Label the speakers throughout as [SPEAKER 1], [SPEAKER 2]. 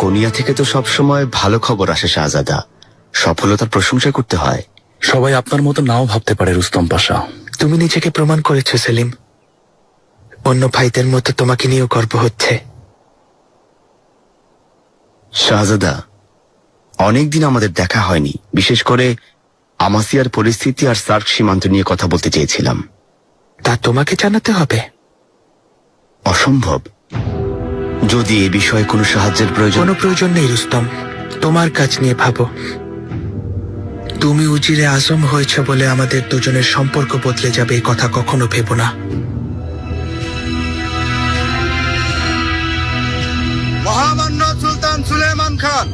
[SPEAKER 1] কোনিয়া থেকে তো সবসময় ভালো খবর আসে শাহজাদা, সফলতার প্রশংসা করতে হয়।
[SPEAKER 2] সবাই আপনার মতো নাও ভাবতে পারে রুস্তম পাশা।
[SPEAKER 3] তুমি নিজেকে প্রমাণ করেছো সেলিম, অন্য ভাইদের মতো তোমাকে নিয়েও গর্ব হচ্ছে।
[SPEAKER 1] শাহজাদা, অনেকদিন আমাদের দেখা হয়নি, বিশেষ করে আমাসিয়ার পরিস্থিতি আর সার্ক সীমান্ত নিয়ে কথা বলতে চেয়েছিলাম।
[SPEAKER 3] তা তোমাকে জানাতে হবে?
[SPEAKER 1] অসম্ভব। যদি এ বিষয়ে কোনো সাহায্যের প্রয়োজন।
[SPEAKER 3] কোনো প্রয়োজন নেই রুস্তম, তোমার কাজ নিয়ে ভাবো। তুমি উজিরে আজম হয়েছ বলে আমাদের দুজনের সম্পর্ক বদলে যাবে এই কথা কখনো ভেবো না।
[SPEAKER 4] মহামান্য সুলতান সুলেমান খান।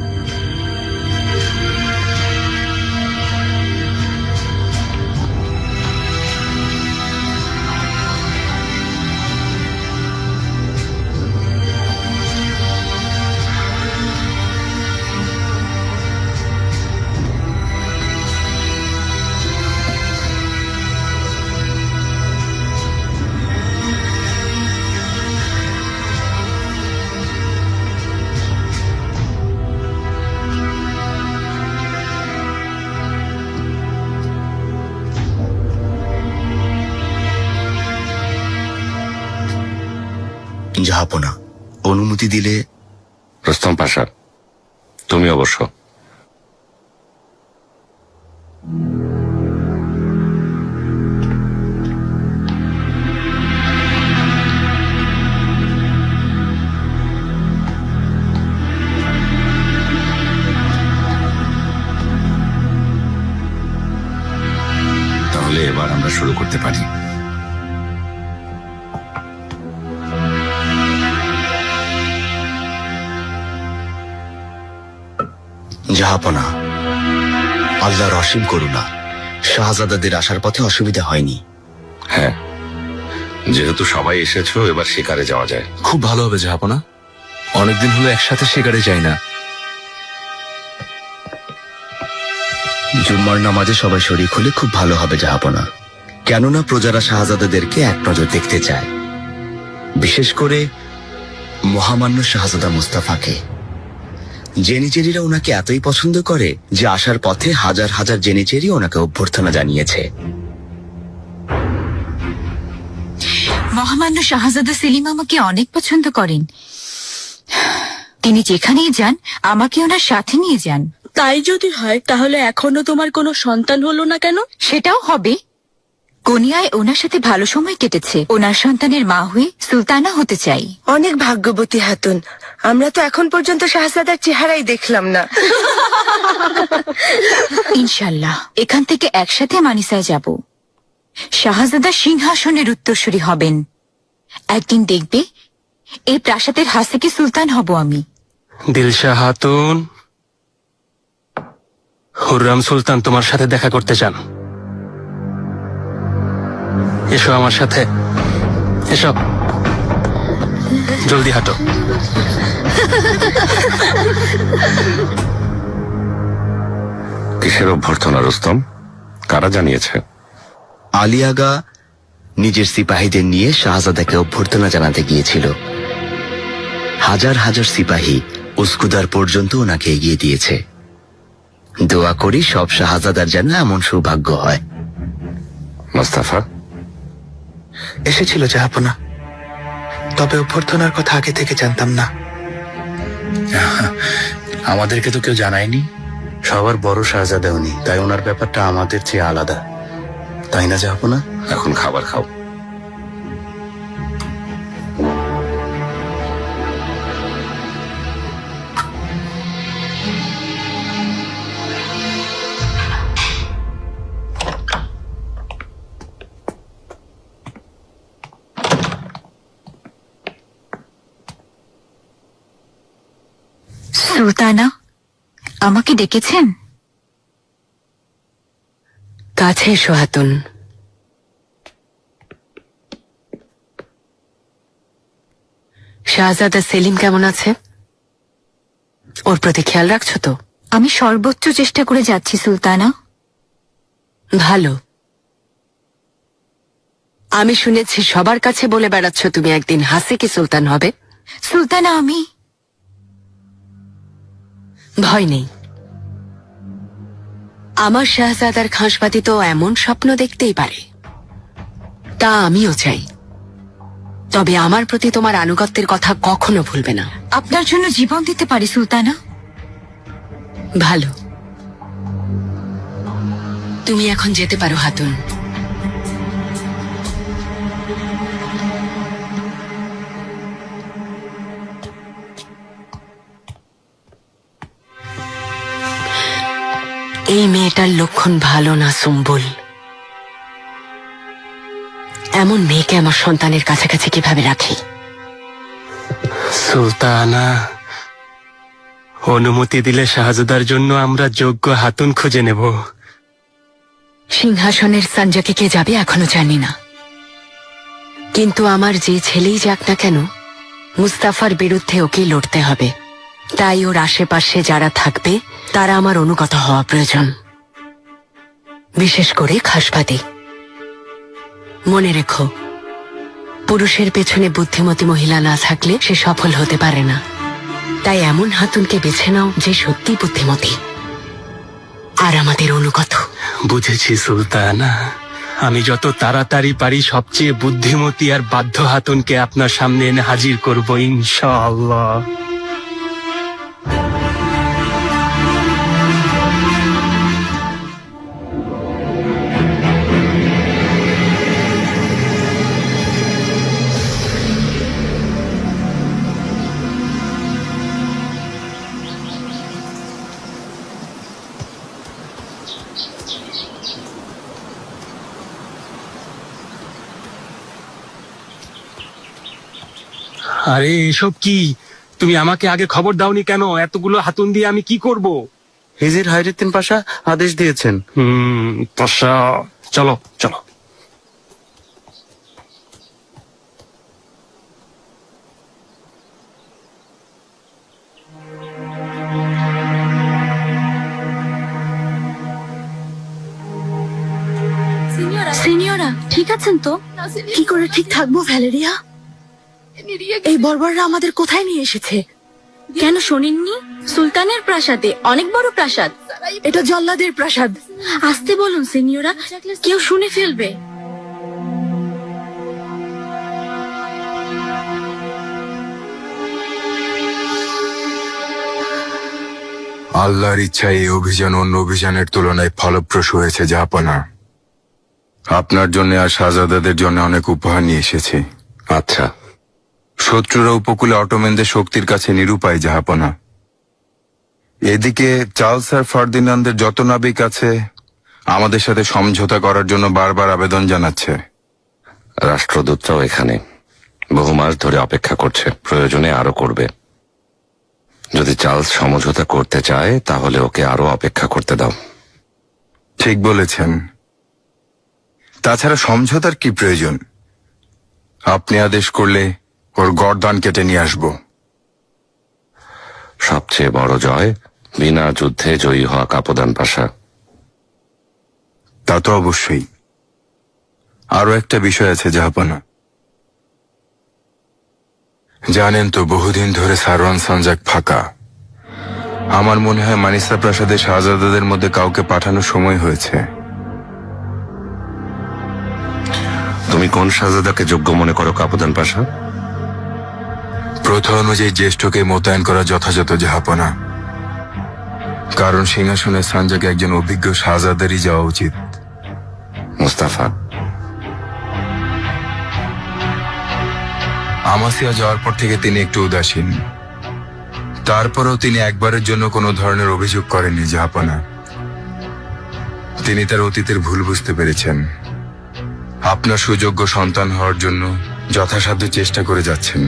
[SPEAKER 1] জাহাপনা, অনুমতি দিলে।
[SPEAKER 5] রুস্তম পাশা, তুমি অবশ্য। তাহলে এবার আমরা শুরু করতে পারি।
[SPEAKER 1] জাহাপনা, আল্লাহর অসীম করুণা, শাহজাদাদের আসার পথে অসুবিধা হয়নি।
[SPEAKER 5] হ্যাঁ, যেহেতু সবাই এসেছো, এবার শিকারে যাওয়া যায়।
[SPEAKER 2] খুব ভালো হবে জাহাপনা, অনেকদিন হলো একসাথে শিকারে যাই না।
[SPEAKER 1] জুম্মার নামাজে সবাই শরীক হলে খুব ভালো হবে জাহাপনা, কেননা প্রজারা শাহজাদাদেরকে এক নজর দেখতে চায়, বিশেষ করে মহামান্য শাহজাদা মুস্তাফাকে। জেনিচেরিরা ওনাকে এতই পছন্দ করে যে আসার পথে হাজার হাজার জেনিচেরি ওনাকে অভ্যর্থনা জানিয়েছে।
[SPEAKER 6] মহামান্য শাহজাদা সেলিম আমাকে অনেক পছন্দ করেন। তিনি যেখানেই যান আমাকে ওনার সাথে নিয়ে যান।
[SPEAKER 7] তাই যদি হয় তাহলে এখনো তোমার কোনো সন্তান হলো না কেন?
[SPEAKER 6] সেটাও হবে। কোনিয়ায় ওনার সাথে ভালো সময় কেটেছে, ওনার সন্তানের মা হয়ে সুলতানা হতে চাই।
[SPEAKER 8] অনেক ভাগ্যবতী হাতুন, আমরা তো এখন পর্যন্ত শাহজাদার চেহারাই দেখলাম না।
[SPEAKER 6] ইনশাল্লাহ এখান থেকে একসাথে মানিসায় যাব। শাহজাদা সিংহাসনের উত্তরসূরি হবেন। একদিন দেখবে এই প্রাসাদের হাসেকি সুলতান হব আমি।
[SPEAKER 3] দিলশা হাতুন, হুররাম সুলতান তোমার সাথে দেখা করতে চান। এসো আমার সাথে, এসো, জলদি হাঁটো।
[SPEAKER 5] কিসের অভ্যর্থনা রুস্তম? কারা জানিয়েছে?
[SPEAKER 1] আলী আগা নিজের সিপাহীদের নিয়ে শাহজাদাকে অভ্যর্থনা জানাতে গিয়েছিল। হাজার হাজার সিপাহী উস্কুদার পর্যন্ত ওনাকে এগিয়ে দিয়েছে। দোয়া করি সব শাহজাদার যেন এমন সৌভাগ্য হয়।
[SPEAKER 5] মুস্তাফা
[SPEAKER 3] এসেছিল জাহাপনা, তবে অভ্যর্থনার কথা আগে থেকে জানতাম না।
[SPEAKER 2] আমাদেরকে তো কেউ জানায়নি।
[SPEAKER 1] সবার বড় শাহজাদা উনি, তাই ওনার ব্যাপারটা আমাদের চেয়ে আলাদা, তাই না জাহাপনা?
[SPEAKER 5] এখন খাবার খাও।
[SPEAKER 6] সুলতানা, আমাকে ডেকেছেন?
[SPEAKER 8] কাছে এসো হাতুন। শাহজাদা সেলিম কেমন আছে? ওর প্রতি খেয়াল রাখছো তো?
[SPEAKER 6] আমি সর্বোচ্চ চেষ্টা করে যাচ্ছি সুলতানা।
[SPEAKER 8] ভালো। আমি শুনেছি সবার কাছে বলে বেড়াচ্ছ তুমি একদিন হাসেকি সুলতান হবে।
[SPEAKER 6] সুলতানা, আমি
[SPEAKER 8] ভয় নেই। আমার শাহজাদার খাসবাতি তো এমন স্বপ্ন দেখতেই পারে, তা আমিও চাই। তবে আমার প্রতি তোমার আনুগত্যের কথা কখনো ভুলবে না।
[SPEAKER 6] আপনার জন্য জীবন দিতে পারি সুলতানা।
[SPEAKER 8] ভালো, তুমি এখন যেতে পারো হাতুন। এই মেয়েটার লক্ষণ ভালো না সুম্বুল। এমন মেয়েকে আমার সন্তানের কাছাকাছি কিভাবে রাখি?
[SPEAKER 9] সুলতানা, অনুমতি দিলে শাহজাদার জন্য আমরা যোগ্য হাতুন খুঁজে নেব।
[SPEAKER 8] সিংহাসনের সাঞ্জাকে কে যাবে এখনো জানি না, কিন্তু আমার যে ছেলেই যাক না কেন, মুস্তাফার বিরুদ্ধে ওকে লড়তে হবে। তাই ওর আশেপাশে যারা থাকবে তারা আমার অনুগত হওয়া প্রয়োজন, বিশেষ করে খাসবাদী। মনে রেখো, পুরুষের পেছনে বুদ্ধিমতী মহিলা না থাকলে সে সফল হতে পারে না। তাই এমন হাতুনকে বেছে নাও যে সত্যি বুদ্ধিমতী আর আমাদের অনুগত।
[SPEAKER 9] বুঝেছি সুলতানা, আমি যত তাড়াতাড়ি পারি সবচেয়ে বুদ্ধিমতী আর বাধ্য হাতুনকে আপনার সামনে এনে হাজির করব ইনশাআল্লাহ। আরে এসব কি? তুমি আমাকে আগে খবর দাওনি কেন? এতগুলো হাতুন দিয়ে আমি কি করব?
[SPEAKER 1] হিজির হায়রুদ্দিন পাশা আদেশ দিয়েছেন।
[SPEAKER 9] পাশা, চলো চলো।
[SPEAKER 7] সিনিয়রা ঠিক আছেন তো? কি করে ঠিক থাকবো ভ্যালেরিয়া? এই বর্বররা আমাদের কোথায় নিয়ে এসেছে? কেন শোনেননি? সুলতানের প্রাসাদে, অনেক বড় প্রাসাদ। এটা জল্লাদের প্রাসাদ। আসতে বলুন সিনিয়রা, কেউ শুনে ফেলবে।
[SPEAKER 10] আল্লাহর ইচ্ছায় এই অভিযান অন্য অভিযানের তুলনায় ফলপ্রসূ হয়েছে জাহাপনা। আপনার জন্য আর শাহজাদাদের জন্য অনেক উপহার নিয়ে এসেছি।
[SPEAKER 5] আচ্ছা,
[SPEAKER 10] শত্রুরা উপকূলে অটোমেনদের শক্তির কাছে নিরুপায় জাহাপনা। এদিকে চার্লস আর ফার্দিনান্দের যত নাবিক আছে আমাদের সাথে সমঝোতা করার জন্য বারবার আবেদন জানাচ্ছে।
[SPEAKER 5] রাষ্ট্রদূতরাও এখানে বহু মাস ধরে অপেক্ষা করছে, প্রয়োজনে আরো করবে। যদি চার্লস সমঝোতা করতে চায় তাহলে ওকে আরো অপেক্ষা করতে দাও।
[SPEAKER 10] ঠিক বলেছেন। তাছাড়া সমঝোতার কি প্রয়োজন? আপনি আদেশ করলে ওর গর্দান কেটে নিয়ে আসব।
[SPEAKER 5] সবচেয়ে বড় জয় বিনা যুদ্ধে জয়ী হওয়া কাপদান পাশা।
[SPEAKER 10] তা তো অবশ্যই। আরো একটা বিষয় আছে জাহাপনা। জানেন তো বহুদিন ধরে সারওয়ান সানজাক ফাঁকা। আমার মনে হয় মানিসা প্রাসাদে শাহজাদাদের মধ্যে কাউকে পাঠানোর সময় হয়েছে।
[SPEAKER 5] তুমি কোন শাহজাদাকে যোগ্য মনে করো কাপদান পাশা?
[SPEAKER 10] প্রথা অনুযায়ী জ্যেষ্ঠকে মোতায়েন করা যথাযথ জাহাপনা। কারণ সিংহাসনে সানজাকে একজন অভিজ্ঞ শাহজাদারই যাওয়া উচিত।
[SPEAKER 5] মুস্তাফা?
[SPEAKER 10] আমাসিয়া যাওয়ার পর থেকে তিনি একটু উদাসীন। তারপরেও তিনি একবারের জন্য কোনো ধরনের অভিযোগ করেননি জাহাপনা। তিনি তার অতীতের ভুল বুঝতে পেরেছেন। আপনার সুযোগ্য সন্তান হওয়ার জন্য যথাসাধ্য চেষ্টা করে যাচ্ছেন।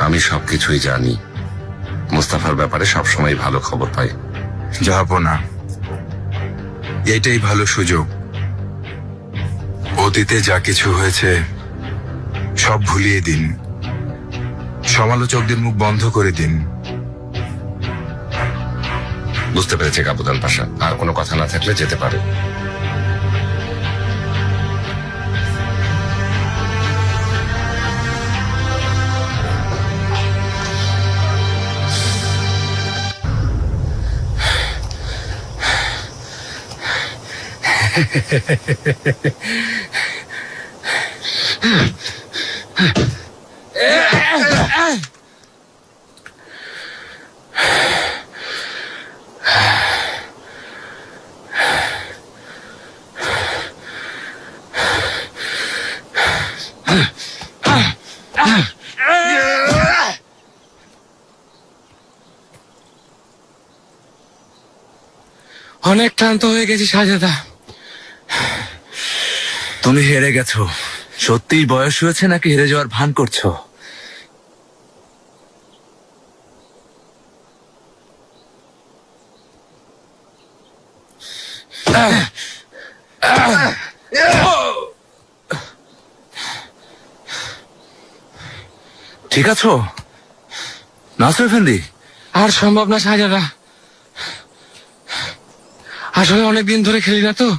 [SPEAKER 5] আমি সবকিছুই জানি। মুস্তাফার ব্যাপারে সবসময় ভালো খবর পাই।
[SPEAKER 10] জাহাপনা, এটাই ভালো সুযোগ। অতীতে যা কিছু হয়েছে সব ভুলিয়ে দিন। সমালোচকদের মুখ বন্ধ করে দিন।
[SPEAKER 5] বুঝতে পেরেছে কাপদান পাশা। আর কোনো কথা না থাকলে যেতে পারে।
[SPEAKER 2] অনেক ক্লান্ত হয়ে গেছি শাহজাদা।
[SPEAKER 1] তুমি হেরে গেছো। সত্যিই বয়স হয়েছে নাকি হেরে যাওয়ার ভান করছো? ঠিক আছো নাসির এফেন্দি?
[SPEAKER 2] আর সম্ভব না শাহজাদা, আসলে অনেকদিন ধরে খেলি না তো।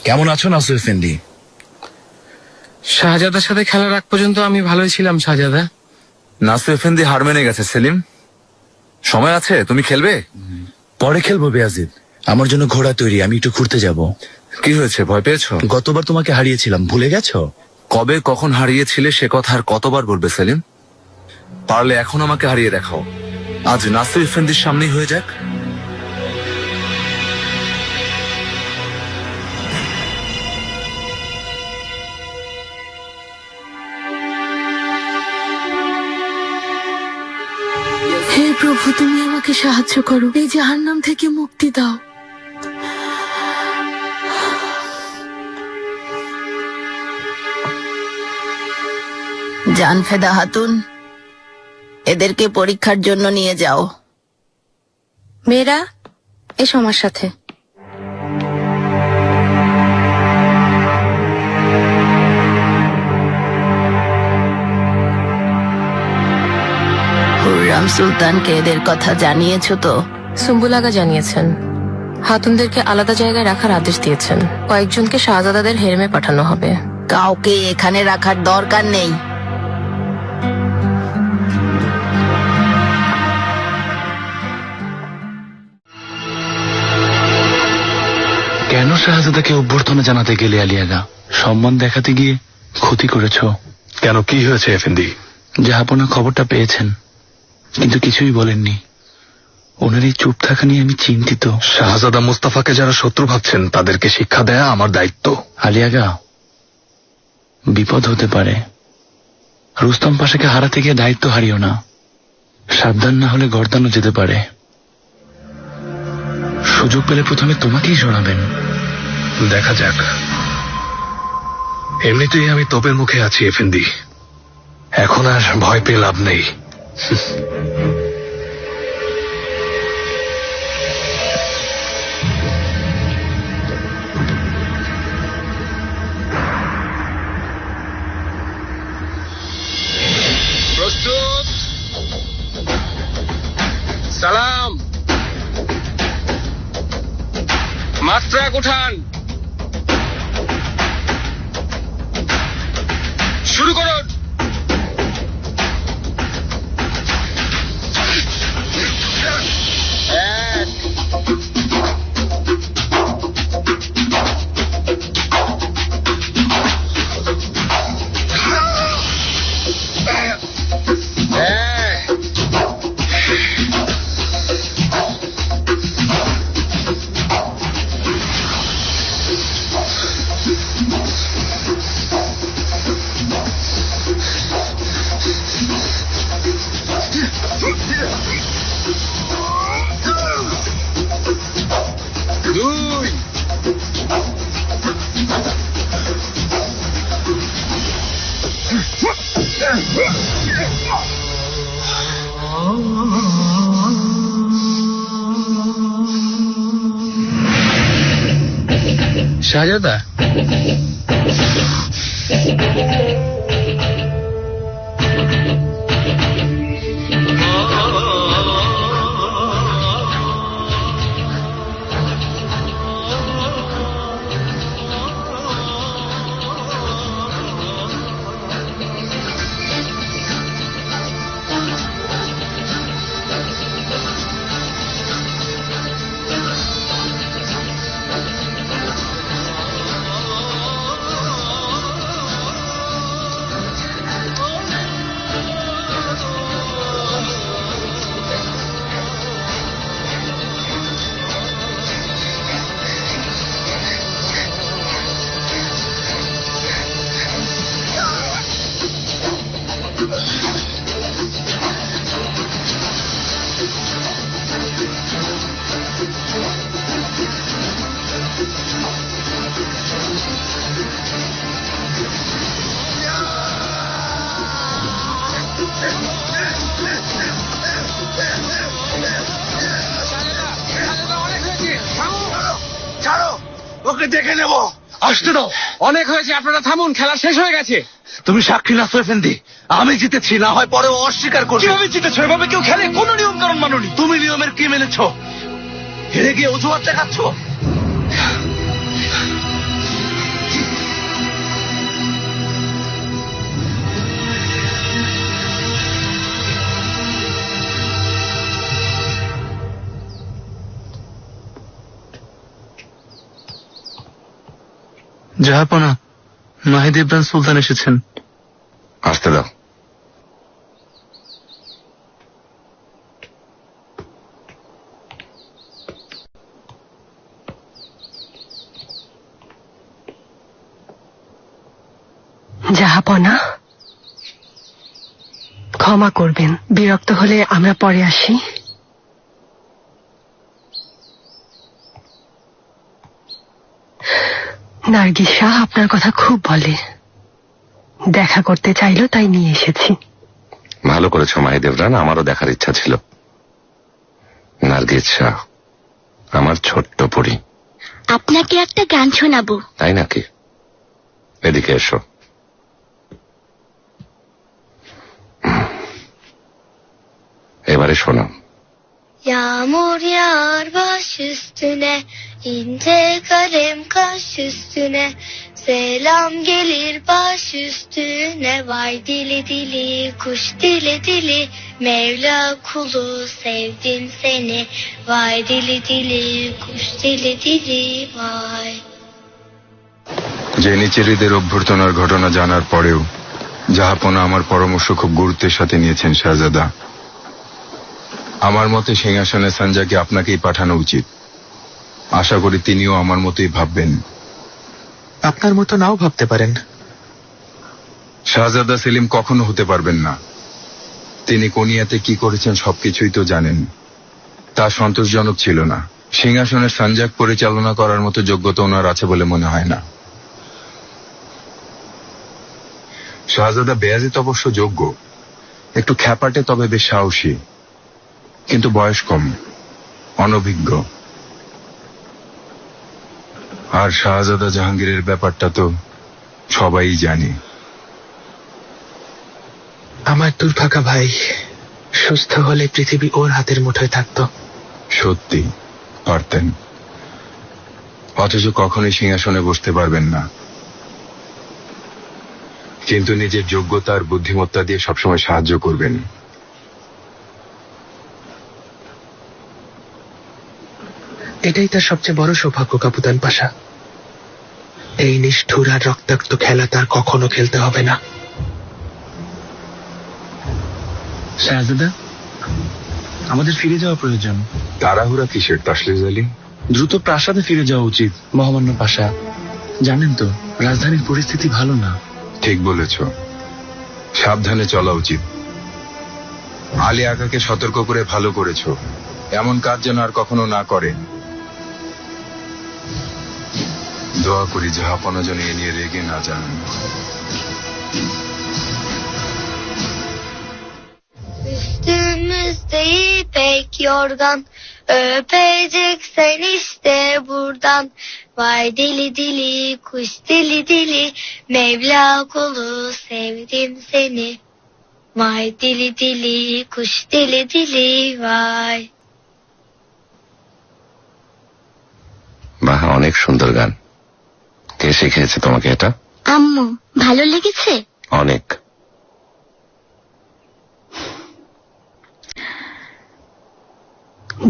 [SPEAKER 1] কেমন আছো নাসির এফেন্দি?
[SPEAKER 2] শাহজাদার সাথে খেলার আগ পর্যন্ত আমি ভালোই ছিলাম শাহজাদা।
[SPEAKER 1] নাসির এফেন্দি হার মেনে গেছে। সেলিম, সময় আছে, তুমি খেলবে? পরে খেলবো বেয়াজিদ। আমার জন্য ঘোড়া তৈরি, আমি একটু ঘুরতে যাব। কি হয়েছে, ভয় পেয়েছো? গতবার তোমাকে হারিয়েছিলাম, ভুলে গেছো? কবে কখন হারিয়েছিলে সে কথা আর কতবার বলবে সেলিম? পারলে এখন আমাকে হারিয়ে দেখাও। আজ নাসির এফেন্দির সামনেই হয়ে যাক।
[SPEAKER 7] হে প্রভু, তুমি আমাকে সাহায্য করো, এই জাহান্নাম থেকে মুক্তি দাও।
[SPEAKER 11] জানফেদা হাতুন, এদেরকে পরীক্ষার জন্য নিয়ে যাও।
[SPEAKER 7] মেয়েরা, এসো আমার সাথে।
[SPEAKER 11] হুররাম সুলতানকে এদের কথা জানিয়েছো তো?
[SPEAKER 8] সুম্বুল আগা জানিয়েছেন, হাতুনদেরকে আলাদা জায়গায় রাখার আদেশ দিয়েছেন। কয়েকজনকে শাহজাদাদের হেরেমে পাঠানো হবে।
[SPEAKER 11] কাউকে এখানে রাখার দরকার নেই।
[SPEAKER 2] কেন শাহজাদাকে অভ্যর্থনা জানাতে গেলে আলিয়াগা? সম্মান দেখাতে গিয়ে ক্ষতি করেছ।
[SPEAKER 9] কেন, কি হয়েছে এফেন্দি?
[SPEAKER 2] জাহাপনা খবরটা পেয়েছেন, কিন্তু কিছুই বলেননি। ওনার এই চুপ থাকা নিয়ে আমি চিন্তিত।
[SPEAKER 9] শাহজাদা মুস্তাফাকে যারা শত্রু ভাবছেন তাদেরকে শিক্ষা দেয়া আমার দায়িত্ব।
[SPEAKER 2] আলিয়াগা, বিপদ হতে পারে। রুস্তম পাশাকে হারাতে গিয়ে দায়িত্ব হারিও না। সাবধান না হলে গর্দানো যেতে পারে। সুযোগ পেলে প্রথমে তোমাকেই শোনাবেন।
[SPEAKER 9] দেখা যাক। এমনিতেই আমি তোপের মুখে আছি এফেন্দি, এখন আর ভয় পেয়ে লাভ নেই।
[SPEAKER 2] প্রস্তুত, সালাম, মাত্রাক উঠান, শুরু করুন। শাহজাদা,
[SPEAKER 1] দেখে নেব। আসতে দাও।
[SPEAKER 9] অনেক হয়েছে, আপনারা থামুন, খেলা শেষ হয়ে গেছে।
[SPEAKER 1] তুমি সাক্ষী না সোয়েফেন্দি, আমি জিতেছি, না হয় পরেও অস্বীকার করবে। কিভাবে জিতেছো? এভাবে কেউ খেলে? কোনো নিয়ম কানুন মানোনি। তুমি নিয়মের কি মেনেছো? হেরে গিয়ে অজুহাত দেখাচ্ছ।
[SPEAKER 2] জাহাপনা, মাহিদি ইব্রাহিম সুলতান এসেছেন।
[SPEAKER 5] আসতে দাও।
[SPEAKER 8] জাহাপনা, ক্ষমা করবেন, বিরক্ত হলে আমরা পরে আসি। নার্গিস শাহ আপনার কথা খুব বলে, দেখা করতে চাইলো তাই নিয়ে এসেছি।
[SPEAKER 5] ভালো করেছো মাহিদেবরান, আমারও দেখার ইচ্ছা ছিল। নার্গিস শাহ, আমার ছোট্ট পরী।
[SPEAKER 7] আপনাকে একটা গান শোনাবো।
[SPEAKER 5] তাই নাকি? এদিকে এসো। এবারে শোনো।
[SPEAKER 7] Yağmur yağar baş üstüne, ince kalem kaş üstüne, selam gelir baş üstüne, vay dili dili kuş dili dili, Mevla kulu sevdim seni, vay dili dili kuş dili dili vay.
[SPEAKER 10] জেনিচেরিদের অভ্যর্থনার ঘটনা জানার পরেও জাহাপনা আমার পরামর্শ খুব গুরুত্বের সাথে নিয়েছেন শাহজাদা। আমার মতে সিংহাসনে সঞ্জাকে আপনাকেই পাঠানো উচিত। আশা করি তিনিও আমার মতোই ভাববেন।
[SPEAKER 3] আপনার মতো নাও ভাবতে পারেন।
[SPEAKER 10] শাহজাদা সেলিম কখনো হতে পারবেন না। তিনি কোনিয়াতে কি করেছেন সবকিছুই তো জানেন। তা সন্তোষজনক ছিল না। সিংহাসনের সঞ্জাক পরিচালনা করার মতো যোগ্যতা ওনার আছে বলে মনে হয় না। শাহজাদা বেয়াজিত অবশ্য যোগ্য, একটু খ্যাপাটে, তবে বেশ সাহসী, কিন্তু বয়স কম, অনভিজ্ঞ। আর শাহজাদা জাহাঙ্গীরের ব্যাপারটা তো সবাই জানি।
[SPEAKER 3] আমার দুর্ভাগা ভাই সুস্থ হলে পৃথিবী ওর হাতের মুঠোয় থাকতো।
[SPEAKER 10] সত্যি পারতেন, অথচ কখনোই সিংহাসনে বসতে পারবেন না। কিন্তু নিজের যোগ্যতা আর বুদ্ধিমত্তা দিয়ে সবসময় সাহায্য করবেন।
[SPEAKER 3] এটাই তার সবচেয়ে বড় সৌভাগ্য কাপুতান পাশা। এই নিষ্ঠুর আর রক্তাক্ত খেলা তার কখনো খেলতে হবে না।
[SPEAKER 2] শাহজাদা, আমাদের ফিরে যাওয়া প্রয়োজন।
[SPEAKER 10] তাড়াহুড়া কিসের তাসলিজ আলী?
[SPEAKER 2] দ্রুত প্রাসাদে ফিরে যাওয়া উচিত মহামান্য পাশা। জানেন তো রাজধানীর পরিস্থিতি ভালো না।
[SPEAKER 10] ঠিক বলেছ, সাবধানে চলা উচিত। আলী আকাকে সতর্ক করে ভালো করেছ। এমন কাজ যেন আর কখনো না করে। দোয়া করি জাহাপনা যেন এ নিয়ে রেগে না যান।
[SPEAKER 7] Üstümüzde ipek yorgan, öpeceksen işte buradan. Vay dili dili kuş dili dili, Mevla kulu sevdim seni. Vay dili dili kuş dili dili vay.
[SPEAKER 5] বাহ, অনেক সুন্দর গান। কে শিখিয়েছে তোমাকে এটা?
[SPEAKER 7] আম্মু, ভালো লেগেছে?
[SPEAKER 5] অনেক।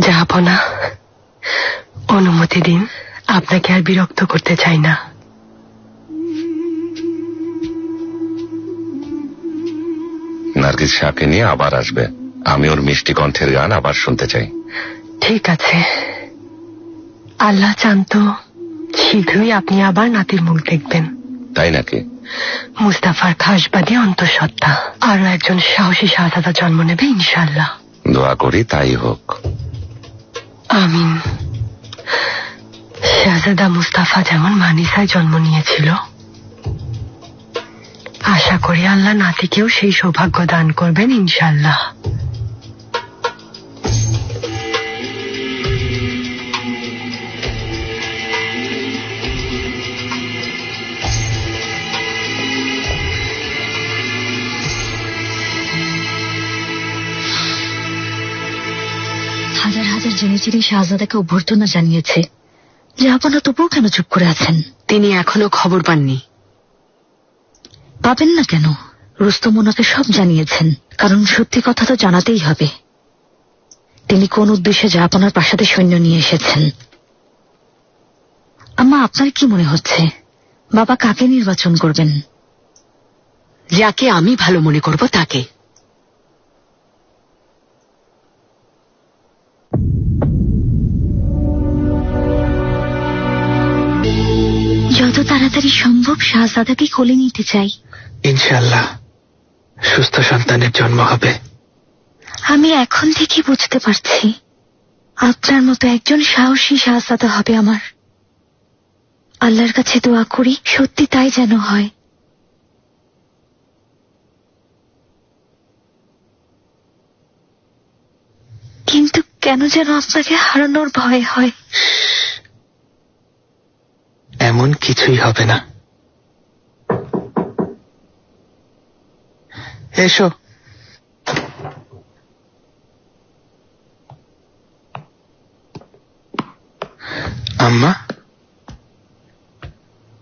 [SPEAKER 8] জাহাপনা, অনুমতি দিন, আপনাকে আর বিরক্ত করতে চাই না।
[SPEAKER 5] নার্গিস শাহকে নিয়ে আবার আসবে। আমি ওর মিষ্টি কণ্ঠের গান আবার শুনতে চাই।
[SPEAKER 8] ঠিক আছে, আল্লাহ চান তো শীঘ্রই আপনি আবার নাতির মুখ দেখবেন।
[SPEAKER 5] তাই নাকি?
[SPEAKER 8] মুস্তাফার খাসবাদী অন্তঃসত্ত্বা আরো একজন সাহসী শাহজাদা জন্ম নেবে ইনশাল্লাহ।
[SPEAKER 5] দোয়া করি তাই হোক।
[SPEAKER 8] আমিন। শাহজাদা মুস্তাফা যেমন মানিসায় জন্ম নিয়েছিল, আশা করি আল্লাহ নাতিকেও সেই সৌভাগ্য দান করবেন ইনশাল্লাহ।
[SPEAKER 7] জাহাজের জেনেচিনি শাহজাদাকে অভ্যর্থনা জানিয়েছে। জাহাপনা তবুও কেন চুপ করে আছেন?
[SPEAKER 8] তিনি এখনো খবর পাননি।
[SPEAKER 7] পাবেন না কেন? রুস্তম ওনাকে সব জানিয়েছেন, কারণ সত্যি কথা তো জানাতেই হবে। তিনি কোন উদ্দেশ্যে জাহাপনার প্রাসাদে সৈন্য নিয়ে এসেছেন। আম্মা, আপনার কি মনে হচ্ছে বাবা কাকে নির্বাচন করবেন?
[SPEAKER 8] যাকে আমি ভালো মনে করব তাকে।
[SPEAKER 7] যত তাড়াতাড়ি সম্ভব শাহজাদাকে কোলে নিতে চাই।
[SPEAKER 3] ইনশাআল্লাহ সুস্থ সন্তানের জন্ম হবে।
[SPEAKER 7] আমি এখন থেকে বুঝতে পারছি আপনার মতো একজন সাহসী শাহজাদা হবে আমার। আল্লাহর কাছে দোয়া করি সত্যি তাই যেন হয়। কিন্তু কেন যেন আপনাকে হারানোর ভয় হয়।
[SPEAKER 3] এমন কিছুই হবে না। এসো। আম্মা,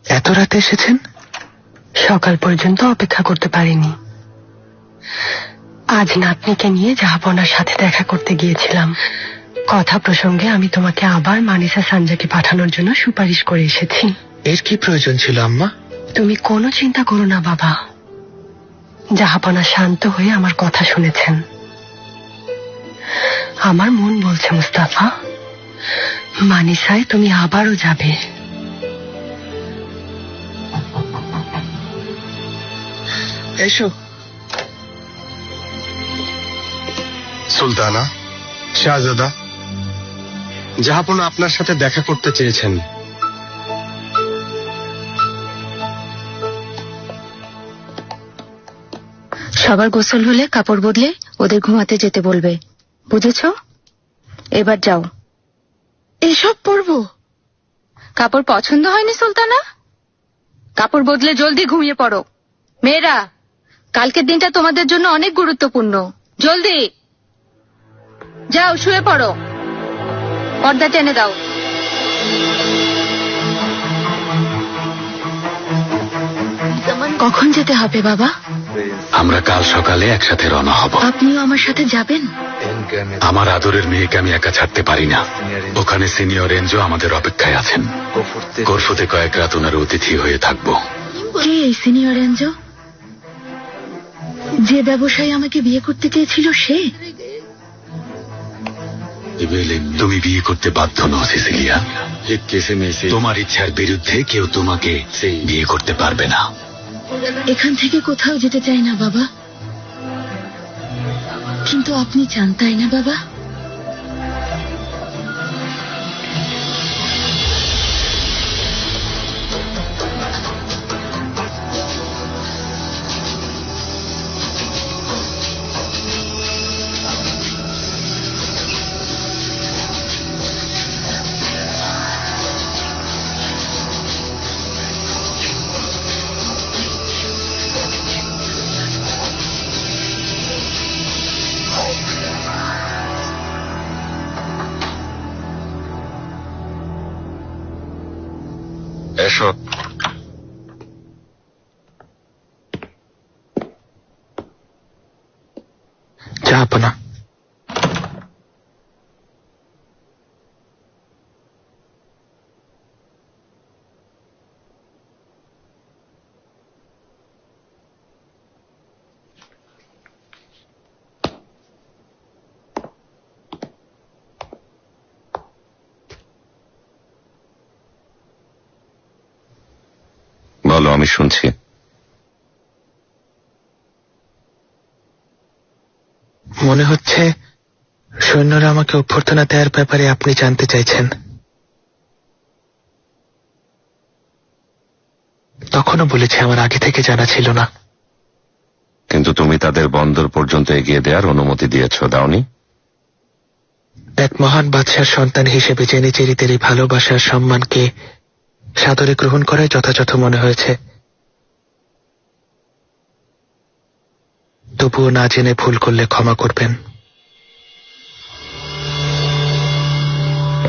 [SPEAKER 3] এত রাতে এসেছেন?
[SPEAKER 8] সকাল পর্যন্ত অপেক্ষা করতে পারিনি। আজ নাতনিকে নিয়ে জাহাপনার সাথে দেখা করতে গিয়েছিলাম। কথা প্রসঙ্গে আমি তোমাকে আবার মানিসা সানজাকে পাঠানোর জন্য সুপারিশ করে এসেছি।
[SPEAKER 3] এর কি প্রয়োজন ছিল আম্মা?
[SPEAKER 8] তুমি কোনো চিন্তা করো না বাবা। জাহাপনা শান্ত হয়ে আমার কথা শুনেছেন। আমার মন বলছে মুস্তাফা, মানিসায় তুমি আবারও যাবে।
[SPEAKER 3] এসো।
[SPEAKER 4] সুলতানা, শাহজাদা, জাহাপনা আপনার সাথে দেখা করতে চেয়েছেন।
[SPEAKER 7] সবার গোসল হলে কাপড় বদলে ওদের ঘুমাতে যেতে বলবে, বুঝেছো? এবার যাও।
[SPEAKER 8] এসব পরবো?
[SPEAKER 7] কাপড় পছন্দ হয়নি সুলতানা? কাপড় বদলে জলদি ঘুমিয়ে পড়ো। মেয়েরা, কালকের দিনটা তোমাদের জন্য অনেক গুরুত্বপূর্ণ। জলদি যাও, শুয়ে পড়ো। পর্দা টেনে দাও। কখন যেতে হবে বাবা?
[SPEAKER 2] আমরা কাল সকালে একসাথে রওনা হব।
[SPEAKER 7] আপনিও আমার সাথে যাবেন?
[SPEAKER 2] আমার আদরের মেয়েকে আমি একা ছাড়তে পারি না। ওখানে সিনিয়র রেঞ্জও আমাদের অপেক্ষায় আছেন। করফুতে কয়েক রাত ওনার অতিথি হয়ে থাকবো।
[SPEAKER 7] কে এই সিনিয়র এঞ্জো? যে ব্যবসায়ী আমাকে বিয়ে করতে চেয়েছিল সে?
[SPEAKER 2] তুমি বিয়ে করতে বাধ্য নও সিসিলিয়া। তোমার ইচ্ছার বিরুদ্ধে কেউ তোমাকে বিয়ে করতে পারবে না।
[SPEAKER 7] এখান থেকে কোথাও যেতে চাই না বাবা, কিন্তু আপনি চান তাই না বাবা?
[SPEAKER 5] এসো।
[SPEAKER 3] জাহাপনা,
[SPEAKER 5] বলো, আমি শুনছি।
[SPEAKER 3] মনে হচ্ছে সৈন্যরা আমাকে অভ্যর্থনা দেওয়ার ব্যাপারে আপনি জানতে চাইছেন। তখনও বলেছি আমার আগে থেকে জানা ছিল না।
[SPEAKER 5] কিন্তু তুমি তাদের বন্দর পর্যন্ত এগিয়ে দেওয়ার অনুমতি দিয়েছ, দাওনি?
[SPEAKER 3] এক মহান বাদশার সন্তান হিসেবে জেনেচেরিদের এই ভালোবাসার সম্মানকে সাদরে গ্রহণ করাই যথাযথ মনে হয়েছে। তবুও না জেনে ভুল করলে ক্ষমা করবেন।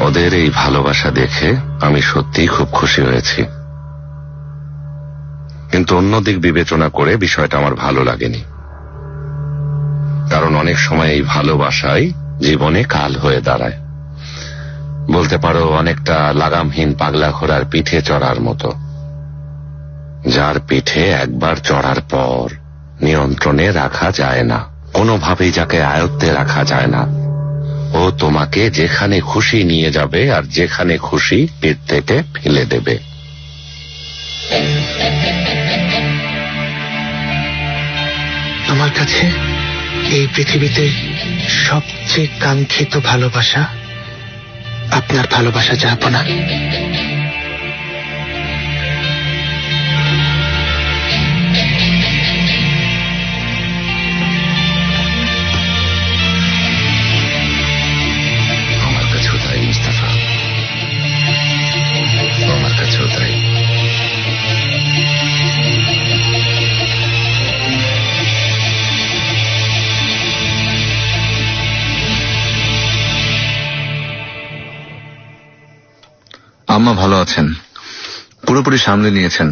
[SPEAKER 5] ওদের এই ভালোবাসা দেখে আমি সত্যিই খুব খুশি হয়েছি, কিন্তু অন্য দিক বিবেচনা করে বিষয়টা আমার ভালো লাগেনি। কারণ অনেক সময় এই ভালোবাসাই জীবনে কাল হয়ে দাঁড়ায়। বলতে পারো অনেকটা লাগামহীন পাগলা ঘোড়ার পিঠে চড়ার মতো, যার পিঠে একবার চড়ার পর নিয়ন্ত্রণে রাখা যায় না, কোনোভাবেই যাকে আয়ত্তে রাখা যায় না। ও তোমাকে যেখানে খুশি নিয়ে যাবে আর যেখানে খুশি পিঠ থেকে ফেলে দেবে।
[SPEAKER 3] আমার কাছে এই পৃথিবীতে সবচেয়ে কাঙ্ক্ষিত ভালোবাসা আপনার ভালোবাসা জাহাপনা।
[SPEAKER 5] আমার কাছেও তাই মুস্তাফা, আমার কাছেও তাই।
[SPEAKER 2] আম্মা ভালো আছেন, পুরোপুরি সামলে নিয়েছেন।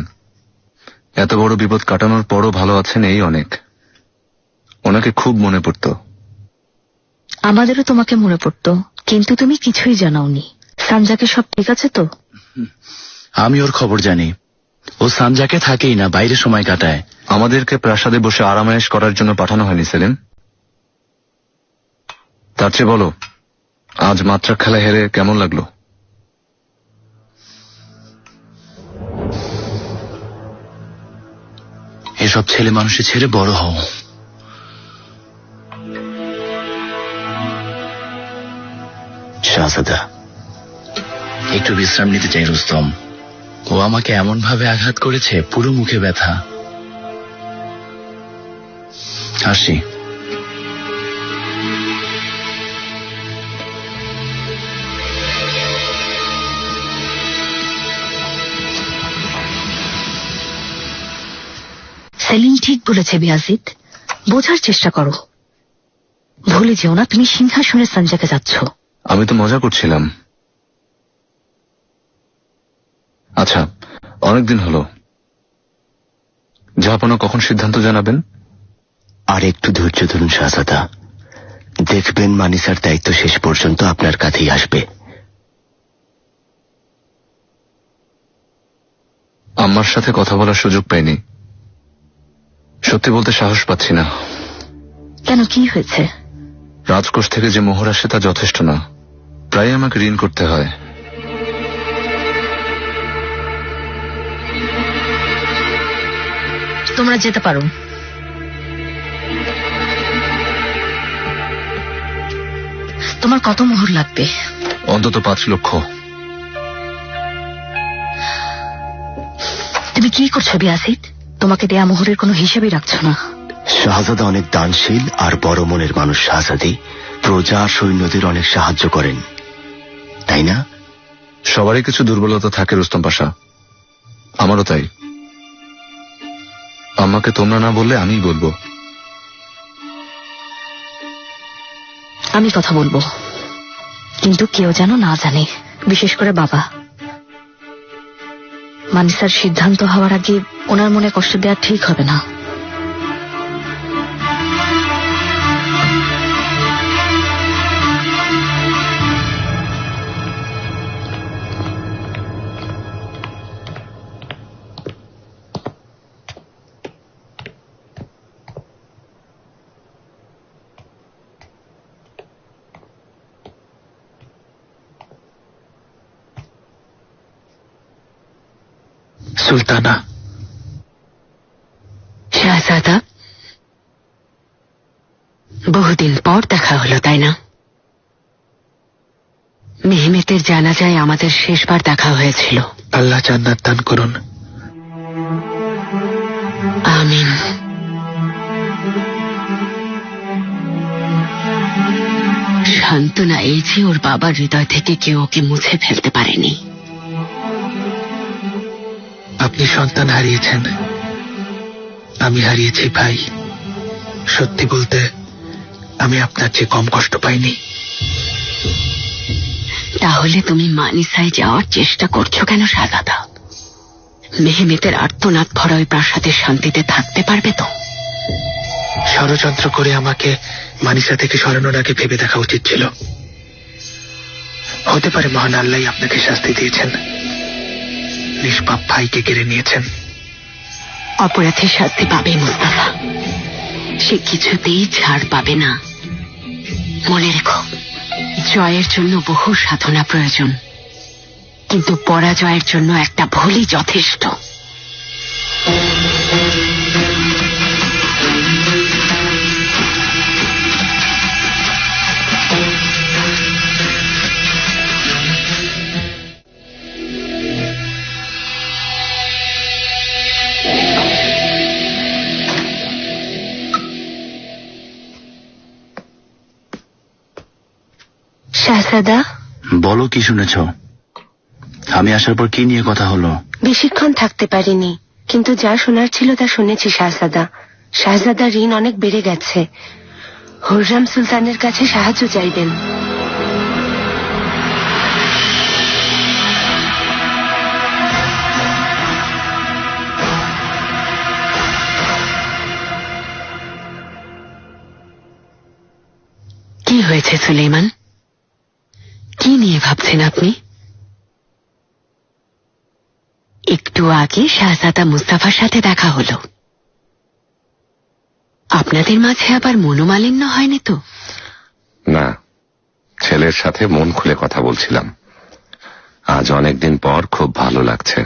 [SPEAKER 2] এত বড় বিপদ কাটানোর পরও ভালো আছেন, এই অনেক। ওনাকে খুব মনে পড়তো।
[SPEAKER 7] আমাদেরও তোমাকে মনে পড়তো, কিন্তু তুমি কিছুই জানাওনি। সানজাকে সব ঠিক আছে তো?
[SPEAKER 2] আমি ওর খবর জানি। ও সানজাকে থাকেই না, বাইরে সময় কাটায়। আমাদেরকে প্রাসাদে বসে আরামায়েশ করার জন্য পাঠানো হয়নি সেলিম। তার চেয়ে বলো, আজ মাত্রা খেলা হেরে কেমন লাগলো? এসব ছেলে মানুষের ছেড়ে বড় হও। শাহজাদা, একটু বিশ্রাম নিতে চাই রুস্তম। ও আমাকে এমন ভাবে আঘাত করেছে, পুরো মুখে ব্যথা। আসি।
[SPEAKER 7] সেলিম ঠিক বলেছে বিয়াজিদ, বোঝার চেষ্টা করো। ভুলে যেও না তুমি সিংহাসনের সানজাকে যাচ্ছ।
[SPEAKER 2] আমি তো মজা করছিলাম। আচ্ছা, অনেকদিন হলো। জাহাপনা কখন সিদ্ধান্ত জানাবেন?
[SPEAKER 1] আর একটু ধৈর্য ধরুন শাহজাদা, দেখবেন মানিসার দায়িত্ব শেষ পর্যন্ত আপনার কাছেই আসবে।
[SPEAKER 2] আম্মার সাথে কথা বলার সুযোগ পাইনি। সত্যি বলতে সাহস পাচ্ছি না।
[SPEAKER 7] কেন, কি হয়েছে?
[SPEAKER 2] রাজকোষ থেকে যে মোহর আসে তা যথেষ্ট না, প্রায় আমাকে ঋণ করতে হয়।
[SPEAKER 7] তোমরা যেতে পারো। তোমার কত মোহর লাগবে?
[SPEAKER 2] অন্তত 5 লক্ষ।
[SPEAKER 7] তুমি কি করছো বিয়াজিদ? তোমাকে দেয়া মোহরের কোনো হিসাবই রাখছো না।
[SPEAKER 1] শাহজাদা অনেক দানশীল আর বড় মনের মানুষ। শাহজাদি প্রজা আর সৈন্যদের অনেক সাহায্য করেন, তাই না?
[SPEAKER 2] সবারই কিছু দুর্বলতা থাকে রুস্তম পাশা, আমারও তাই। আম্মাকে তোমরা না বললে আমিই বলবো।
[SPEAKER 7] আমি কথা বলবো, কিন্তু কেউ যেন না জানে, বিশেষ করে বাবা। মানিসার সিদ্ধান্ত হওয়ার আগে ওনার মনে কষ্ট দেওয়া ঠিক হবে না।
[SPEAKER 3] সুলতানা।
[SPEAKER 8] শাহজাদা, বহুদিন পর দেখা হলো, তাই না? মেহমেতের জানাজায় আমাদের শেষবার দেখা হয়েছিল।
[SPEAKER 3] আল্লাহ জান্নাত দান করুন।
[SPEAKER 8] আমিন। সান্ত্বনা এই যে ওর বাবার হৃদয় থেকে কেউ ওকে মুছে ফেলতে পারেনি।
[SPEAKER 3] আপনি সন্তান হারিয়েছেন, আমি হারিয়েছি ভাই। সত্যি বলতে আমি আপনার চেয়ে কম কষ্ট পাইনি।
[SPEAKER 8] তাহলে তুমি মানিসায় যাওয়ার চেষ্টা করছো কেন শাহজাদা? মেহমেতের আর্তনাদ ভরা ওই প্রাসাদের শান্তিতে থাকতে পারবে তো?
[SPEAKER 3] ষড়যন্ত্র করে আমাকে মানিসা থেকে সরানোর আগে ভেবে দেখা উচিত ছিল। হতে পারে মহান আল্লাহ আপনাকে শাস্তি দিয়েছেন, নিষ্পাপ ভাইকে কেড়ে নিয়েছেন।
[SPEAKER 8] অপরাধের শাস্তি পাবে মুস্তাফা, সে কিছুতেই ছাড় পাবে না। মনে রেখো, জয়ের জন্য বহু সাধনা প্রয়োজন, কিন্তু পরাজয়ের জন্য একটা ভুলই যথেষ্ট।
[SPEAKER 12] শাহজাদা,
[SPEAKER 1] বলো কি শুনেছ? আমি আসার পর কি নিয়ে কথা হলো?
[SPEAKER 12] বেশিক্ষণ থাকতে পারিনি, কিন্তু যা শোনার ছিল তা শুনেছি শাহজাদা। শাহজাদার ঋণ অনেক বেড়ে গেছে। হুররাম সুলতানের কাছে সাহায্য চাইবেন।
[SPEAKER 8] কি হয়েছে সুলেমান? কি নিয়ে ভাবছেন আপনি? একটু আগে শাহজাদা মুস্তাফার সাথে দেখা হলো। আপনাদের মাঝে আবার মনোমালিন্য হয়নি তো?
[SPEAKER 5] না, ছেলের সাথে মন খুলে কথা বলছিলাম। আজ অনেকদিন পর খুব ভালো লাগছে।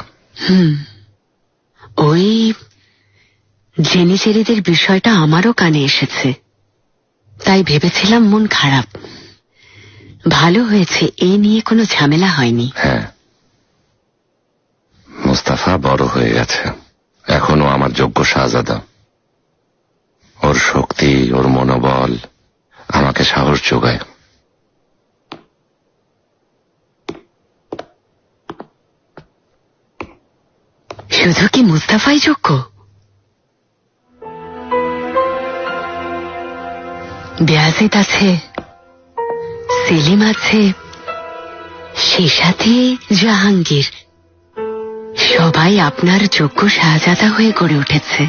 [SPEAKER 8] ওই জেনিচেরিদের বিষয়টা আমারও কানে এসেছে, তাই ভেবেছিলাম মন খারাপ। ভালো হয়েছে এই নিয়ে কোনো ঝামেলা হয়নি।
[SPEAKER 5] হ্যাঁ, মুস্তাফা বড় হয়ে গেছে, এখনো আমার যোগ্য শাহজাদা। ওর শক্তি, ওর মনোবল আমাকে সাহস যোগায়।
[SPEAKER 8] শুধু কি মুস্তাফাই যোগ্য? বেয়াজিদ আছে, সেলিম আছে, সে সাথে জাহাঙ্গীর, সবাই আপনার যোগ্য শাহজাদা হয়ে গড়ে উঠেছে।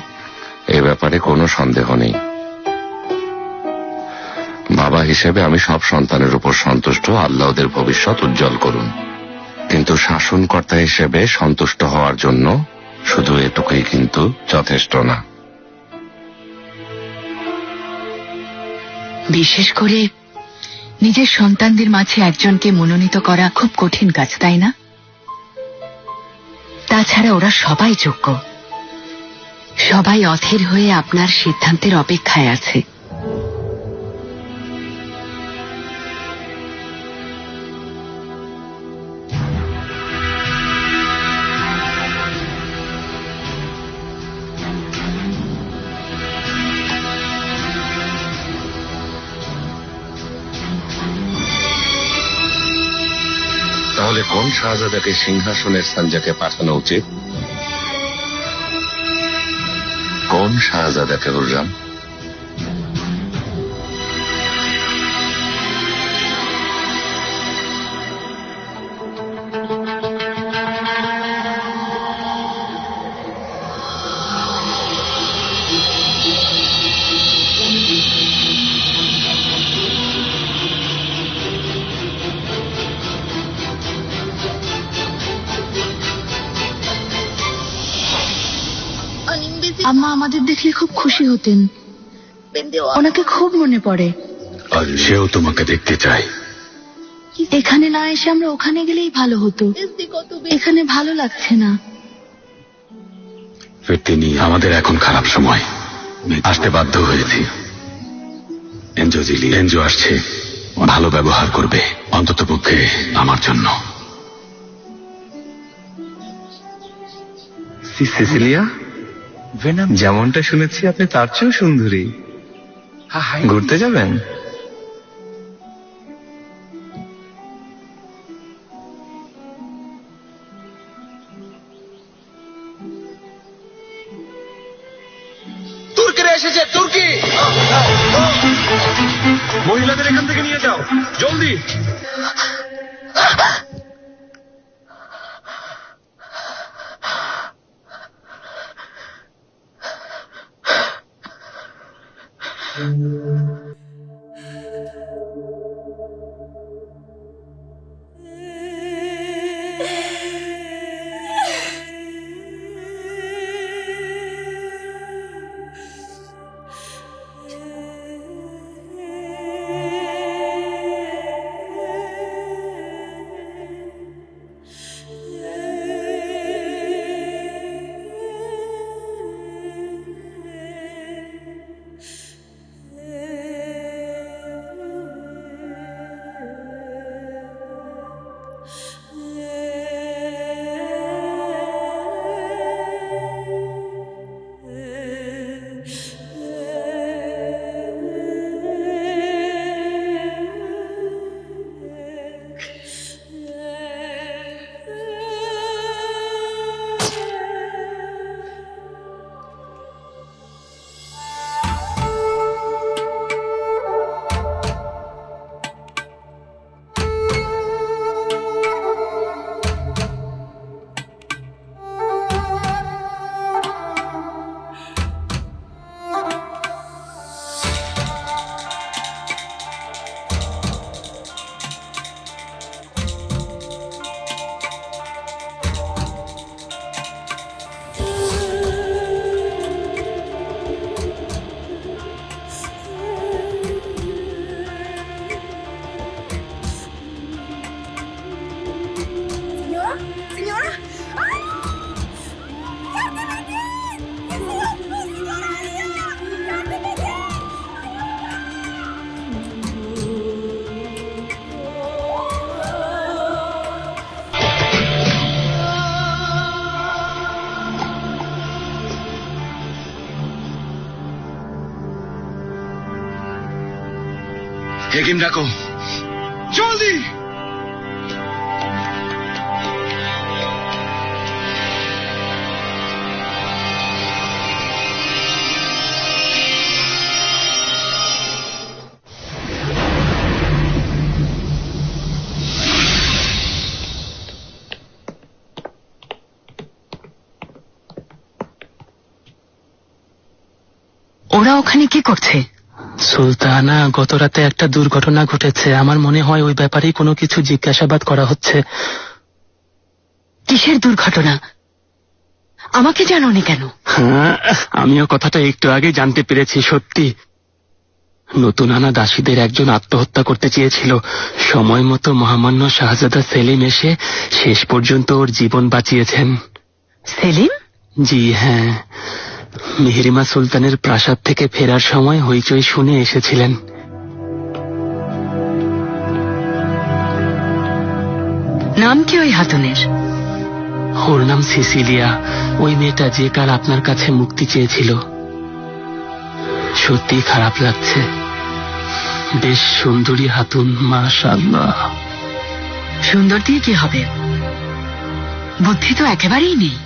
[SPEAKER 5] এ ব্যাপারে কোনো সন্দেহ নেই। বাবা হিসেবে আমি সব সন্তানের উপর সন্তুষ্ট, আল্লাহ ওদের ভবিষ্যৎ উজ্জ্বল করুন। কিন্তু শাসনকর্তা হিসেবে সন্তুষ্ট হওয়ার জন্য শুধু এটুকুই কিন্তু যথেষ্ট না।
[SPEAKER 6] বিশেষ করে নিজের সন্তানদের মাঝে একজনকে মনোনীত করা খুব কঠিন কাজ, তাই না? তাছাড়া ওরা সবাই যোগ্য।
[SPEAKER 8] সবাই অধীর হয়ে আপনার সিদ্ধান্তের অপেক্ষায় আছে।
[SPEAKER 5] তাহলে কোন শাহজাদাকে সিংহাসনের সাঞ্জাকে পাঠানো উচিত? কোন শাহজাদাকে হুররাম?
[SPEAKER 7] আম্মা আমাদের দেখলে খুব খুশি হতেন, ওনাকে খুব মনে পড়ে।
[SPEAKER 1] আর সেও তোমাকে দেখতে চায়।
[SPEAKER 7] এখানে না এসে আমরা ওখানে গেলেই ভালো হতো, এখানে ভালো লাগছে না।
[SPEAKER 1] ফিরতে নিয়ে আমাদের এখন খারাপ সময়, আসতে বাধ্য হয়েছি। এনজো আসছে, ভালো ব্যবহার করবে, অন্তত পক্ষে আমার জন্য।
[SPEAKER 2] সিসিলিয়া, যেমনটা শুনেছি আপনি তার চেয়েও সুন্দরী। ঘুরতে যাবেন?
[SPEAKER 3] তুর্কিরা এসেছে, তুর্কি! মহিলাদের এখান থেকে নিয়ে যাও, জলদি!
[SPEAKER 2] হেকিম ডাকো, জলদি।
[SPEAKER 8] ওরা ওখানে কি করছে?
[SPEAKER 9] সুলতানা, গত রাতে একটা দুর্ঘটনা ঘটেছে। আমার মনে হয় ওই ব্যাপারেই কোনো কিছু জিজ্ঞাসাবাদ করা হচ্ছে।
[SPEAKER 8] কিসের দুর্ঘটনা? আমাকে জানোনি কেন?
[SPEAKER 9] হ্যাঁ, আমিও কথাটা একটু আগে জানতে পেরেছি। সত্যি, নতুন আনা দাসীদের একজন আত্মহত্যা করতে চেয়েছিল। সময় মতো মহামান্য শাহজাদা সেলিম এসে শেষ পর্যন্ত ওর জীবন বাঁচিয়েছেন।
[SPEAKER 8] সেলিম?
[SPEAKER 9] জি হ্যাঁ, মেহেরিমা সুলতানের প্রাসাদ থেকে ফেরার সময় হইচই শুনে এসেছিলেন।
[SPEAKER 8] নাম কি ওই হাতুনের?
[SPEAKER 9] ওর নাম সিসিলিয়া। ওই মেয়েটা যে কাল আপনার কাছে মুক্তি চেয়েছিল। সত্যি খারাপ লাগছে। বেশ সুন্দরী হাতুন, মাশাআল্লাহ।
[SPEAKER 8] সুন্দর দিয়ে কি হবে? বুদ্ধি তো একেবারেই নেই।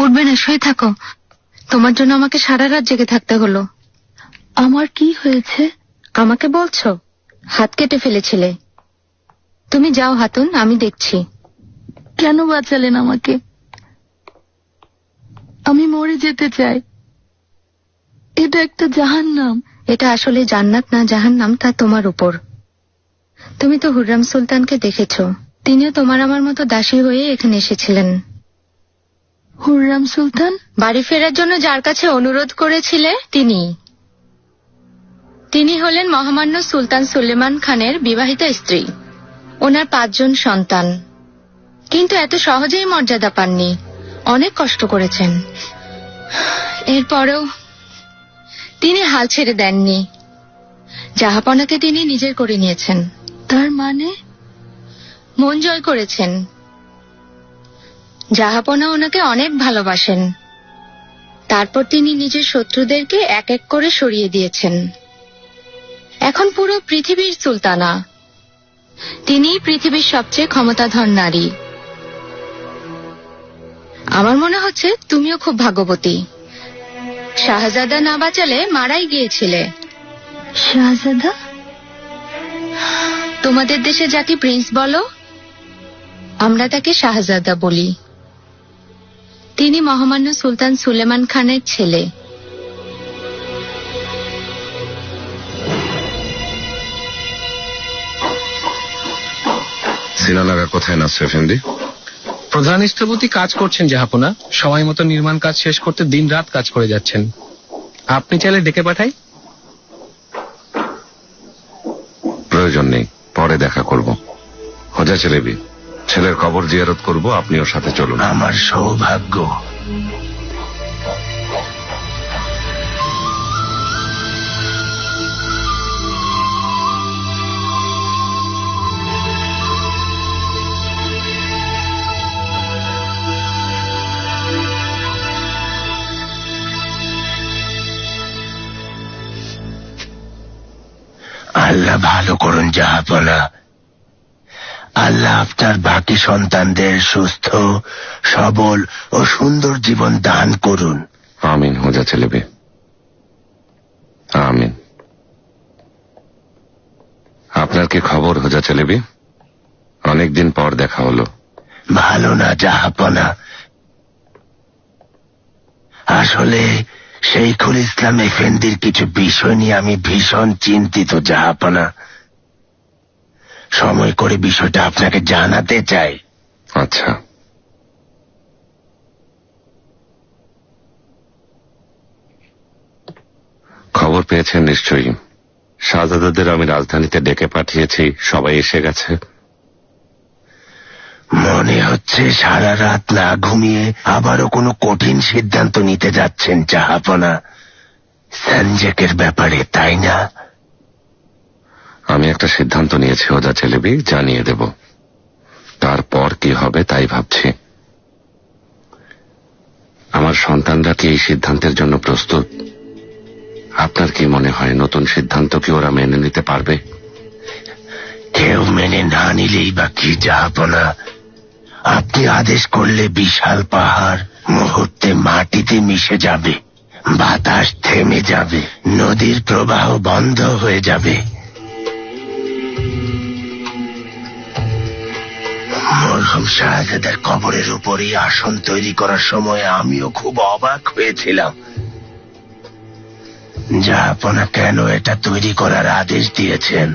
[SPEAKER 12] উঠবে না, শুয়ে থাকো। তোমার জন্য আমাকে সারা রাত জেগে থাকতে হলো। আমার কি হয়েছে? আমাকে বলছো? হাত কেটে ফেলেছিলে। তুমি যাও হাতুন, আমি দেখছি। কেন বাঁচালেন আমাকে? আমি মরে যেতে চাই। এটা একটা জাহান্নাম। এটা আসলে জান্নাত না জাহান্নাম তা তোমার উপর। তুমি তো হুররাম সুলতানকে দেখেছো। তিনিও তোমার আমার মতো দাসী হয়ে এখানে এসেছিলেন। হুররাম সুলতান? বাড়ি ফেরার জন্য যার কাছে অনুরোধ করেছিলে তিনি হলেন মহামান্য সুলতান সুলেমান খানের বিবাহিতা স্ত্রী। ওনার 5 জন সন্তান, কিন্তু এত সহজেই মর্যাদা পাননি। অনেক কষ্ট করেছেন। এরপরেও তিনি হাল ছেড়ে দেননি। জাহাপনাকে তিনি নিজের করে নিয়েছেন। তার মানে? মন জয় করেছেন। জাহাপনা ওনাকে অনেক ভালোবাসেন। তারপর তিনি নিজের শত্রুদেরকে এক এক করে সরিয়ে দিয়েছেন। এখন পুরো পৃথিবীর সুলতানা। তিনিই পৃথিবীর সবচেয়ে ক্ষমতাধর নারী। আমার মনে হচ্ছে তুমিও খুব ভাগ্যবতী। শাহজাদা না বাঁচালে মারাই গিয়েছিলে। শাহজাদা? তোমাদের দেশে যাকে প্রিন্স বলো, আমরা তাকে শাহজাদা বলি। তিনি মহামান্য সুলতান সুলেমান খানের ছেলে।
[SPEAKER 5] সিনানারা কোথায় নাসর এফেন্দি?
[SPEAKER 13] প্রধান স্থপতি কাজ করছেন জাহাপনা। সময় মতো নির্মাণ কাজ শেষ করতে দিন রাত কাজ করে যাচ্ছেন। আপনি চাইলে ডেকে পাঠাই?
[SPEAKER 5] প্রয়োজন নেই, পরে দেখা করব। হোজা চেলেবি, ছেলের কবর জিয়ারত করব, আপনিও সাথে চলুন।
[SPEAKER 14] আমার সৌভাগ্য। আল্লাহ ভালো করুন জাহাপনা। আল্লাহ আপনার বাকি সন্তানদের সুস্থ, সবল ও সুন্দর জীবন দান করুন।
[SPEAKER 5] আমিন হোজা চেলেবি, আমিন। আপনার কি খবর হোজা চেলেবি? অনেকদিন পর দেখা হলো।
[SPEAKER 14] ভালো না জাহাপনা। আসলে শেখুল ইসলাম এফেন্দির কিছু বিষয় নিয়ে আমি ভীষণ চিন্তিত জাহাপনা। সময় করে বিষয়টা আপনাকে জানাতে চাই।
[SPEAKER 5] আচ্ছা। খবর পেয়েছেন নিশ্চয়ই। শাহজাদাদের আমি রাজধানীতে ডেকে পাঠিয়েছি, সবাই এসে গেছে।
[SPEAKER 14] মনে হচ্ছে সারা রাত না ঘুমিয়ে আবারও কোনো কঠিন সিদ্ধান্ত নিতে যাচ্ছেন জাহাপনা, সঞ্জেকের ব্যাপারে, তাই না?
[SPEAKER 5] আমি একটা সিদ্ধান্ত নিয়েছি হোজা চেলেবি, জানিয়ে দেব। তারপর কি হবে তাই ভাবছি। আমার সন্তানরা কি এই সিদ্ধান্তের জন্য প্রস্তুত? আপনার কি মনে হয় নতুন সিদ্ধান্ত কি ওরা মেনে নিতে পারবে?
[SPEAKER 14] কেউ মেনে না নিলেই বা কি জাহাপনা। আপনি আদেশ করলে বিশাল পাহাড় মুহূর্তে মাটিতে মিশে যাবে, বাতাস থেমে যাবে, নদীর প্রবাহ বন্ধ হয়ে যাবে। মরহুম শাহজাদার কবরের উপরই আসন তৈরি করার সময় আমিও খুব অবাক হয়েছিলাম। জাহাপনা কেন এটা তৈরি করার আদেশ দিয়েছেন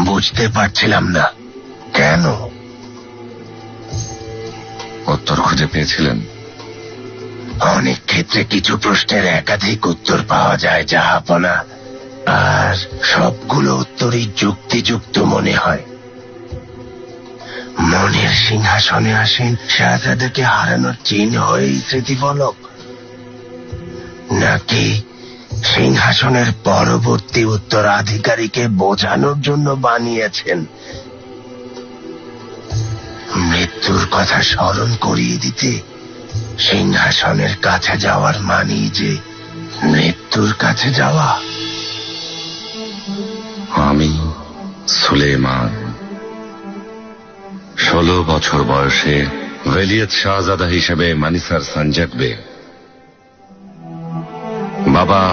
[SPEAKER 14] বুঝতে পারছিলাম না। কেন?
[SPEAKER 5] উত্তর খুঁজে পেয়েছিলেন?
[SPEAKER 14] অনেক ক্ষেত্রে কিছু প্রশ্নের একাধিক উত্তর পাওয়া যায় জাহাপনা, আর সবগুলো উত্তরই যুক্তিযুক্ত মনে হয়। মনের সিংহাসনে আসেন শাহজাদাকে হারানোর চিহ্ন হয়ে স্মৃতিফলক, নাকি সিংহাসনের পরবর্তী উত্তরাধিকারীকে বোঝানোর জন্য বানিয়েছেন? মৃত্যুর কথা স্মরণ করিয়ে দিতে সিংহাসনের কাছে যাওয়ার মানেই যে মৃত্যুর কাছে যাওয়া।
[SPEAKER 5] আমি সুলেমান 16 বছর বয়সে ওয়েলিয়ত শাহজাদা হিসেবে মানিসার সঞ্জেকবে। বাবা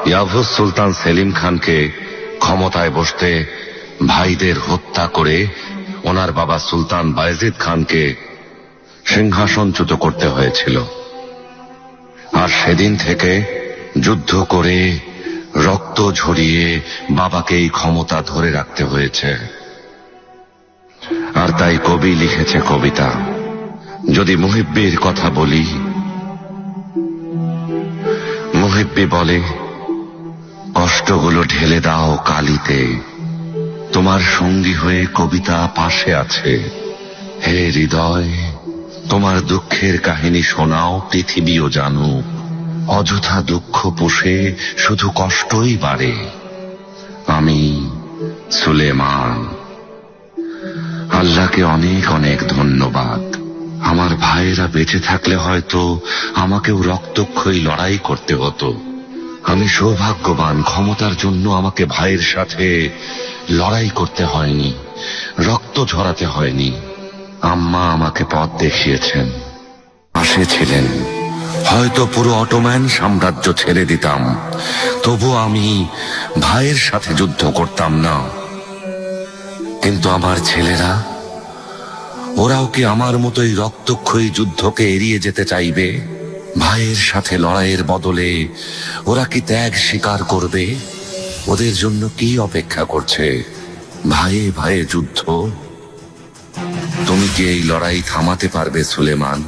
[SPEAKER 5] ইয়াভুজ সুলতান সেলিম খানকে ক্ষমতায় বসতে ভাইদের হত্যা করে ওনার বাবা সুলতান বায়েজিদ খানকে সিংহাসনচ্যুত করতে হয়েছিল। আর সেদিন থেকে যুদ্ধ করে রক্ত ঝরিয়ে বাবাকে এই ক্ষমতা ধরে রাখতে হয়েছে। আর তাই কবি লিখেছে কবিতা। যদি মুহিব্বির কথা বলি, মুহিব্বি বলে, কষ্টগুলো ঢেলে দাও কালিতে, তোমার সঙ্গী হয়ে কবিতা পাশে আছে। হে হৃদয়, তোমার দুঃখের কাহিনী শোনাও, পৃথিবীও জানুক। অযথা দুঃখ পুষে শুধু কষ্টই বাড়ে। আমি সুলেমান। আল্লাহকে অনেক অনেক ধন্যবাদ। আমার ভাইয়েরা বেঁচে থাকলে হয়তো আমাকেও রক্তক্ষয়ী লড়াই করতে হতো। আমি সৌভাগ্যবান, ক্ষমতার জন্য আমাকে ভাইয়ের সাথে লড়াই করতে হয়নি, রক্ত ঝরাতে হয়নি। আম্মা আমাকে পথ দেখিয়েছেন, পাশে ছিলেন। হয়তো পুরো অটোম্যান সাম্রাজ্য ছেড়ে দিতাম, তবু আমি ভাইয়ের সাথে যুদ্ধ করতাম না। কিন্তু আমার ছেলেরা, ওরাও কি আমার মতোই রক্তক্ষয়ী যুদ্ধকে এড়িয়ে যেতে চাইবে? ভাইয়ের সাথে লড়াইয়ের বদলে ওরা কি ত্যাগ স্বীকার করবে? ওদের জন্য কি অপেক্ষা করছে? ভাইয়ে ভাইয়ে যুদ্ধ। তুমি কি এই লড়াই থামাতে পারবে সুলেমান?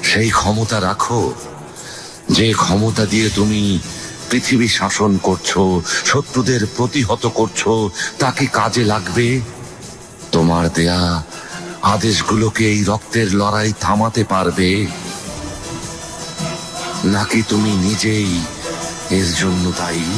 [SPEAKER 5] সেই ক্ষমতা রাখো, যে ক্ষমতা দিয়ে তুমি পৃথিবী শাসন করছো, শত্রুদের প্রতিহত করছো, তা কি কাজে লাগবে? তোমার দেয়া আদেশগুলোকে এই রক্তের লড়াই থামাতে পারবে, নাকি তুমি নিজেই এর জন্য দায়ী?